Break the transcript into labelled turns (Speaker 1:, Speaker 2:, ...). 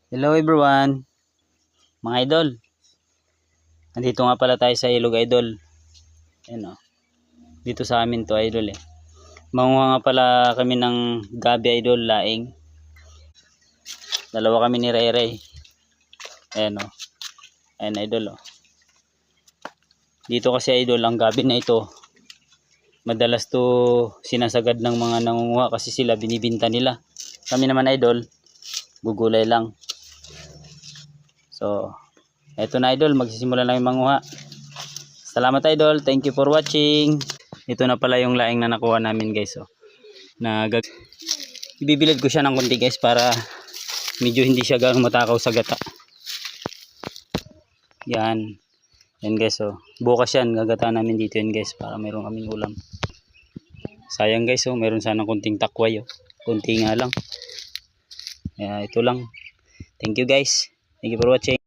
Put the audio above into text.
Speaker 1: Hello everyone, mga idol. Nandito nga pala tayo sa ilog, idol. Ayan o. Dito sa amin to, idol eh. Manguha nga pala kami ng gabi, idol, laing. Dalawa kami ni Ray Ray. Ayan o. Ayan, idol o. Dito kasi, idol, ang gabi na ito, madalas to sinasagad ng mga nangunguha kasi sila binibinta nila. Kami naman, idol, gugulay lang. So, eto na, idol, magsisimula na yung manguha. Salamat, idol. Thank you for watching. Ito na pala yung laing na nakuha namin, guys. Oh. Ibibilad ko siya ng konti, guys, para medyo hindi siya gano'ng matakaw sa gata. Yan. Yan, guys. Oh. Bukas yan, gagataan namin dito yan, guys, para mayroon kaming ulam. Sayang, guys. Oh. Mayroon sanang konting takway. Oh. Konti nga lang. Ito lang. Thank you, guys. Thank you for watching.